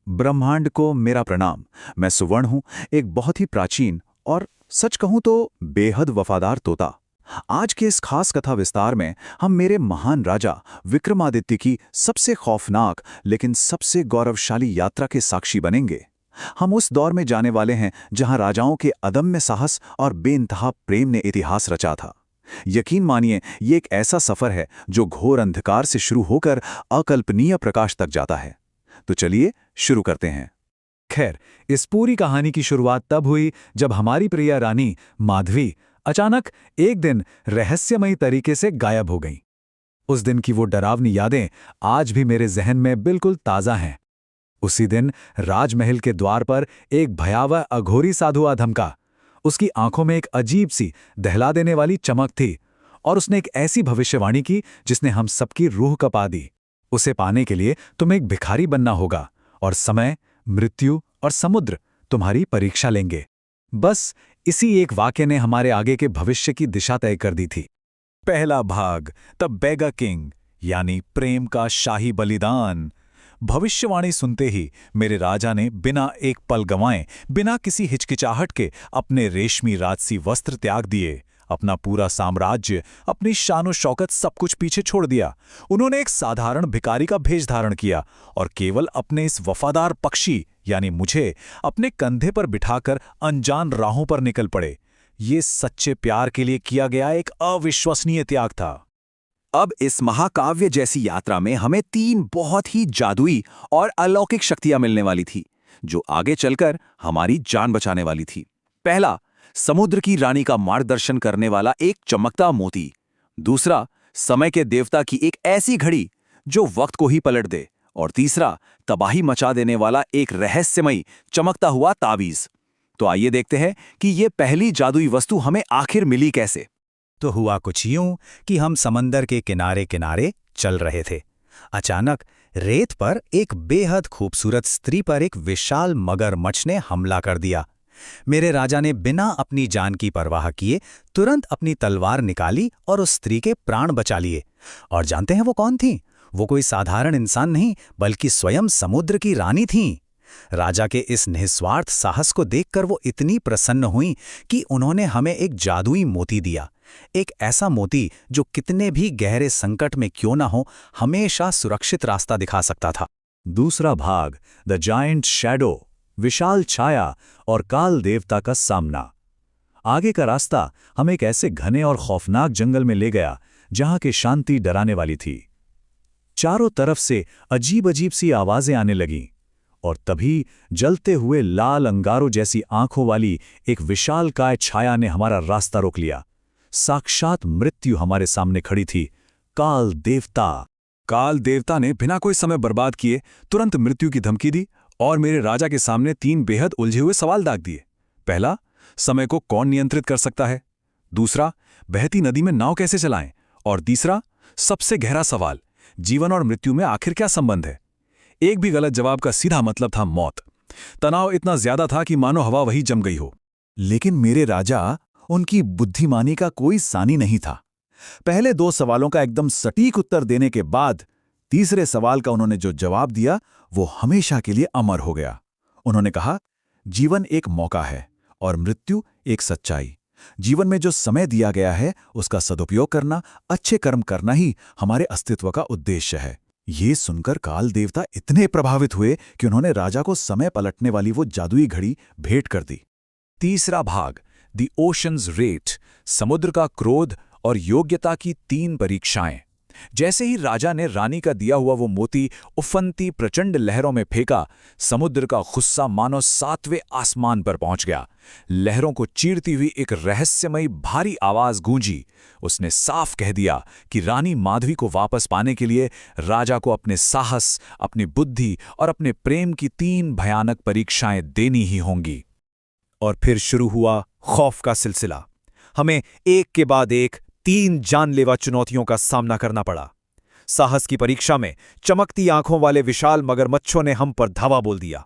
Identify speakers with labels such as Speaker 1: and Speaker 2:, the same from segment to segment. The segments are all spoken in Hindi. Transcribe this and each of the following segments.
Speaker 1: ब्रह्मांड को मेरा प्रणाम। मैं सुवर्ण हूं, एक बहुत ही प्राचीन और सच कहूं तो बेहद वफादार तोता। आज के इस खास कथा विस्तार में हम मेरे महान राजा विक्रमादित्य की सबसे खौफनाक लेकिन सबसे गौरवशाली यात्रा के साक्षी बनेंगे। हम उस दौर में जाने वाले हैं जहां राजाओं के अदम्य साहस और बेइंतहा प्रेम ने इतिहास रचा था। यकीन मानिए, ये एक ऐसा सफर है जो घोर अंधकार से शुरू होकर अकल्पनीय प्रकाश तक जाता है। तो चलिए शुरू करते हैं।
Speaker 2: खैर, इस पूरी कहानी की शुरुआत तब हुई जब हमारी प्रिय रानी माधवी अचानक एक दिन रहस्यमयी तरीके से गायब हो गईं। उस दिन की वो डरावनी यादें आज भी मेरे जहन में बिल्कुल ताज़ा हैं। उसी दिन राजमहल के द्वार पर एक भयावह अघोरी साधु आ धमका। उसकी आंखों में एक अजीब सी दहला देने वाली चमक थी और उसने एक ऐसी भविष्यवाणी की जिसने हम सबकी रूह कपा दी। उसे पाने के लिए तुम्हें एक भिखारी बनना होगा और समय, मृत्यु और समुद्र तुम्हारी परीक्षा लेंगे। बस इसी एक वाक्य ने हमारे आगे के भविष्य की दिशा तय कर दी थी।
Speaker 3: पहला भाग, द बेगर किंग, यानी प्रेम का शाही बलिदान। भविष्यवाणी सुनते ही मेरे राजा ने बिना एक पल गंवाए, बिना किसी हिचकिचाहट के अपने रेशमी राजसी वस्त्र त्याग दिए। अपना पूरा साम्राज्य, अपनी शान और शौकत सब कुछ पीछे छोड़ दिया। उन्होंने एक साधारण भिखारी का भेष धारण किया और केवल अपने इस वफादार पक्षी यानी मुझे अपने कंधे पर बिठाकर अनजान राहों पर निकल पड़े। ये सच्चे प्यार के लिए किया गया एक अविश्वसनीय त्याग था।
Speaker 1: अब इस महाकाव्य जैसी यात्रा में हमें तीन बहुत ही जादुई और अलौकिक शक्तियां मिलने वाली थी, जो आगे चलकर हमारी जान बचाने वाली थी। पहला, समुद्र की रानी का मार्गदर्शन करने वाला एक चमकता मोती। दूसरा, समय के देवता की एक ऐसी घड़ी जो वक्त को ही पलट दे। और तीसरा, तबाही मचा देने वाला एक रहस्यमयी चमकता हुआ तावीज। तो आइए देखते हैं कि ये पहली जादुई वस्तु हमें आखिर मिली कैसे।
Speaker 2: तो हुआ कुछ यूं कि हम समंदर के किनारे किनारे चल रहे थे। अचानक रेत पर एक बेहद खूबसूरत स्त्री पर एक विशाल मगरमच्छ ने हमला कर दिया। मेरे राजा ने बिना अपनी जान की परवाह किए तुरंत अपनी तलवार निकाली और उस स्त्री के प्राण बचा लिए। और जानते हैं वो कौन थी? वो कोई साधारण इंसान नहीं, बल्कि स्वयं समुद्र की रानी थीं। राजा के इस निस्वार्थ साहस को देखकर वो इतनी प्रसन्न हुई कि उन्होंने हमें एक जादुई मोती दिया। एक ऐसा मोती जो कितने भी गहरे संकट में क्यों ना हो, हमेशा सुरक्षित रास्ता दिखा सकता था।
Speaker 3: दूसरा भाग, द जायंट शैडो, विशाल छाया और काल देवता का सामना। आगे का रास्ता हमें एक ऐसे घने और खौफनाक जंगल में ले गया जहां की शांति डराने वाली थी। चारों तरफ से अजीब अजीब सी आवाजें आने लगीं और तभी जलते हुए लाल अंगारों जैसी आंखों वाली एक विशालकाय छाया ने हमारा रास्ता रोक लिया। साक्षात मृत्यु हमारे सामने खड़ी थी, काल देवता।
Speaker 4: काल देवता ने बिना कोई समय बर्बाद किए तुरंत मृत्यु की धमकी दी और मेरे राजा के सामने तीन बेहद उलझे हुए सवाल दाग दिए। पहला, समय को कौन नियंत्रित कर सकता है? दूसरा, बहती नदी में नाव कैसे चलाएं? और तीसरा, सबसे गहरा सवाल, जीवन और मृत्यु में आखिर क्या संबंध है? एक भी गलत जवाब का सीधा मतलब था मौत। तनाव इतना ज्यादा था कि मानो हवा वही जम गई हो।
Speaker 3: लेकिन मेरे राजा, उनकी बुद्धिमानी का कोई सानी नहीं था। पहले दो सवालों का एकदम सटीक उत्तर देने के बाद तीसरे सवाल का उन्होंने जो जवाब दिया वो हमेशा के लिए अमर हो गया। उन्होंने कहा, जीवन एक मौका है और मृत्यु एक सच्चाई। जीवन में जो समय दिया गया है उसका सदुपयोग करना, अच्छे कर्म करना ही हमारे अस्तित्व का उद्देश्य है। ये सुनकर काल देवता इतने प्रभावित हुए कि उन्होंने राजा को समय पलटने वाली वो जादुई घड़ी भेंट कर दी।
Speaker 4: तीसरा भाग, द ओशंस रेट, समुद्र का क्रोध और योग्यता की तीन परीक्षाएं। जैसे ही राजा ने रानी का दिया हुआ वो मोती उफनती प्रचंड लहरों में फेंका, समुद्र का गुस्सा मानो सातवें आसमान पर पहुंच गया। लहरों को चीरती हुई एक रहस्यमयी भारी आवाज गूंजी। उसने साफ कह दिया कि रानी माधवी को वापस पाने के लिए राजा को अपने साहस, अपनी बुद्धि और अपने प्रेम की तीन भयानक परीक्षाएं देनी ही होंगी।
Speaker 2: और फिर शुरू हुआ खौफ का सिलसिला। हमें एक के बाद एक तीन जानलेवा चुनौतियों का सामना करना पड़ा। साहस की परीक्षा में चमकती आंखों वाले विशाल मगरमच्छों ने हम पर धावा बोल दिया।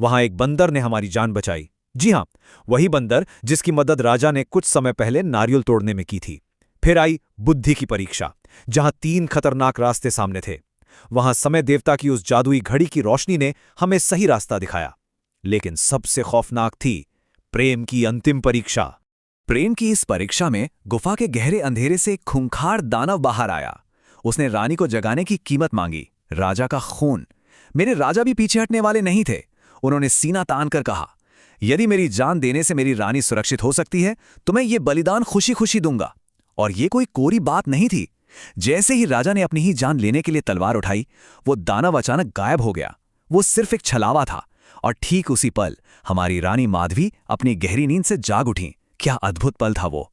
Speaker 2: वहां एक बंदर ने हमारी जान बचाई। जी हां, वही बंदर जिसकी मदद राजा ने कुछ समय पहले नारियल तोड़ने में की थी। फिर आई बुद्धि की परीक्षा, जहां तीन खतरनाक रास्ते सामने थे।
Speaker 3: वहां समय देवता की उस जादुई घड़ी की रोशनी ने हमें सही रास्ता दिखाया। लेकिन सबसे खौफनाक थी प्रेम की अंतिम परीक्षा। प्रेम की इस परीक्षा में गुफा के गहरे अंधेरे से एक खूंखार दानव बाहर आया। उसने रानी को जगाने की कीमत मांगी, राजा का खून। मेरे राजा भी पीछे हटने वाले नहीं थे। उन्होंने सीना तान कर कहा, यदि मेरी जान देने से मेरी रानी सुरक्षित हो सकती है तो मैं ये बलिदान खुशी खुशी दूंगा। और ये कोई कोरी बात नहीं थी। जैसे ही राजा ने अपनी ही जान लेने के लिए तलवार उठाई, वो दानव अचानक गायब हो गया। वो सिर्फ एक छलावा था। और ठीक उसी पल हमारी रानी माधवी अपनी गहरी नींद से जाग उठी। क्या अद्भुत पल था वो।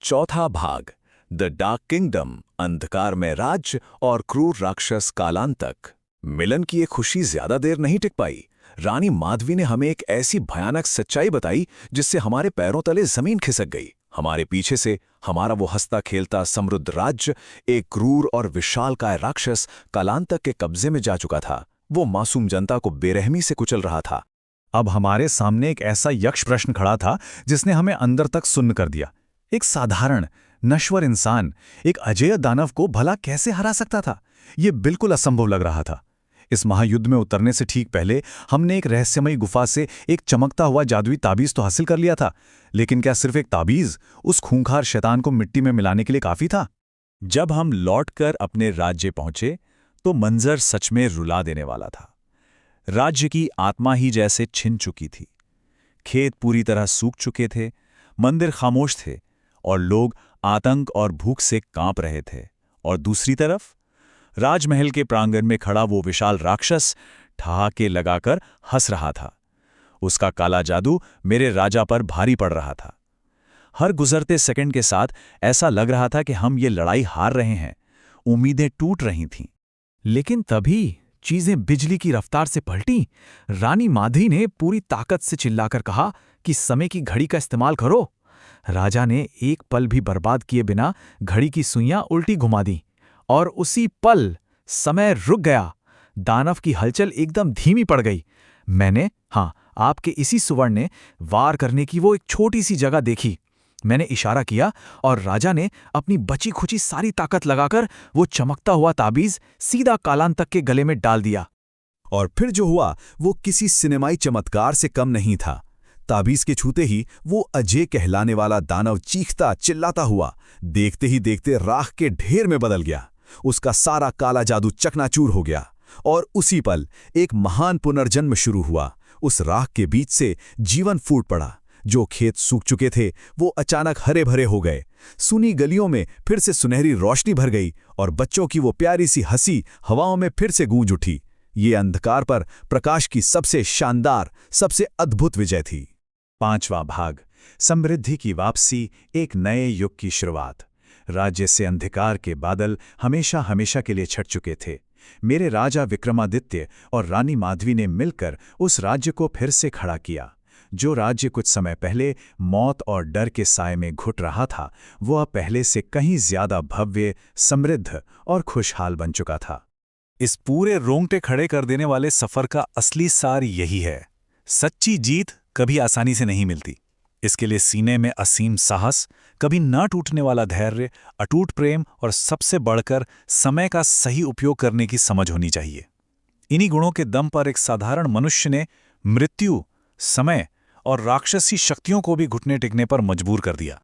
Speaker 3: चौथा भाग, द डार्क किंगडम, अंधकार में राज्य और क्रूर राक्षस कालांतक। मिलन की ये खुशी ज्यादा देर नहीं टिक पाई। रानी माधवी ने हमें एक ऐसी भयानक सच्चाई बताई जिससे हमारे पैरों तले जमीन खिसक गई। हमारे पीछे से हमारा वो हंसता खेलता समृद्ध राज्य एक क्रूर और विशालकाय राक्षस कालांतक के कब्जे में जा चुका था। वो मासूम जनता को बेरहमी से कुचल रहा था।
Speaker 2: अब हमारे सामने एक ऐसा यक्ष प्रश्न खड़ा था जिसने हमें अंदर तक सुन्न कर दिया। एक साधारण नश्वर इंसान एक अजेय दानव को भला कैसे हरा सकता था? ये बिल्कुल असंभव लग रहा था। इस महायुद्ध में उतरने से ठीक पहले हमने एक रहस्यमयी गुफा से एक चमकता हुआ जादुई ताबीज तो हासिल कर लिया था, लेकिन क्या सिर्फ एक ताबीज उस खूंखार शैतान को मिट्टी में मिलाने के लिए काफी था?
Speaker 3: जब हम लौटकर अपने राज्य पहुंचे तो मंजर सच में रुला देने वाला था। राज्य की आत्मा ही जैसे छिन चुकी थी। खेत पूरी तरह सूख चुके थे, मंदिर खामोश थे और लोग आतंक और भूख से कांप रहे थे। और दूसरी तरफ राजमहल के प्रांगण में खड़ा वो विशाल राक्षस ठहाके लगाकर हंस रहा था। उसका काला जादू मेरे राजा पर भारी पड़ रहा था। हर गुजरते सेकंड के साथ ऐसा लग रहा था कि हम ये लड़ाई हार रहे हैं। उम्मीदें टूट रही थीं।
Speaker 4: लेकिन तभी चीजें बिजली की रफ्तार से पलटी। रानी माधवी ने पूरी ताकत से चिल्लाकर कहा कि समय की घड़ी का इस्तेमाल करो। राजा ने एक पल भी बर्बाद किए बिना घड़ी की सुइयां उल्टी घुमा दी और उसी पल समय रुक गया। दानव की हलचल एकदम धीमी पड़ गई। मैंने आपके इसी सुवर्ण ने वार करने की वो एक छोटी सी जगह देखी। मैंने इशारा किया और राजा ने अपनी बची खुची सारी ताकत लगाकर वो चमकता हुआ ताबीज सीधा कालांतक के गले में डाल दिया।
Speaker 3: और फिर जो हुआ वो किसी सिनेमाई चमत्कार से कम नहीं था। ताबीज के छूते ही वो अजय कहलाने वाला दानव चीखता चिल्लाता हुआ देखते ही देखते राख के ढेर में बदल गया। उसका सारा काला जादू चकनाचूर हो गया और उसी पल एक महान पुनर्जन्म शुरू हुआ। उस राख के बीच से जीवन फूट पड़ा। जो खेत सूख चुके थे वो अचानक हरे भरे हो गए। सुनी गलियों में फिर से सुनहरी रोशनी भर गई और बच्चों की वो प्यारी सी हंसी हवाओं में फिर से गूंज उठी। ये अंधकार पर प्रकाश की सबसे शानदार, सबसे अद्भुत विजय थी।
Speaker 1: पांचवा भाग, समृद्धि की वापसी, एक नए युग की शुरुआत। राज्य से अंधकार के बादल हमेशा हमेशा के लिए छट चुके थे। मेरे राजा विक्रमादित्य और रानी माधवी ने मिलकर उस राज्य को फिर से खड़ा किया। जो राज्य कुछ समय पहले मौत और डर के साए में घुट रहा था, वो अब पहले से कहीं ज्यादा भव्य, समृद्ध और खुशहाल बन चुका था।
Speaker 3: इस पूरे रोंगटे खड़े कर देने वाले सफर का असली सार यही है। सच्ची जीत कभी आसानी से नहीं मिलती। इसके लिए सीने में असीम साहस, कभी न टूटने वाला धैर्य, अटूट प्रेम और सबसे बढ़कर समय का सही उपयोग करने की समझ होनी चाहिए। इन्हीं गुणों के दम पर एक साधारण मनुष्य ने मृत्यु, समय और राक्षसी शक्तियों को भी घुटने टिकने पर मजबूर कर दिया।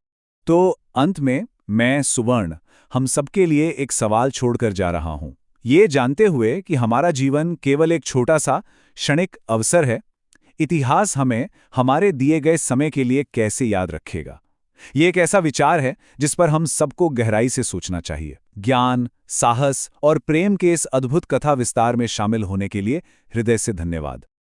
Speaker 1: तो अंत में मैं सुवर्ण हम सबके लिए एक सवाल छोड़कर जा रहा हूं, ये जानते हुए कि हमारा जीवन केवल एक छोटा सा क्षणिक अवसर है। इतिहास हमें हमारे दिए गए समय के लिए कैसे याद रखेगा? ये एक ऐसा विचार है जिस पर हम सबको गहराई से सोचना चाहिए। ज्ञान, साहस और प्रेम के इस अद्भुत कथा विस्तार में शामिल होने के लिए हृदय से धन्यवाद।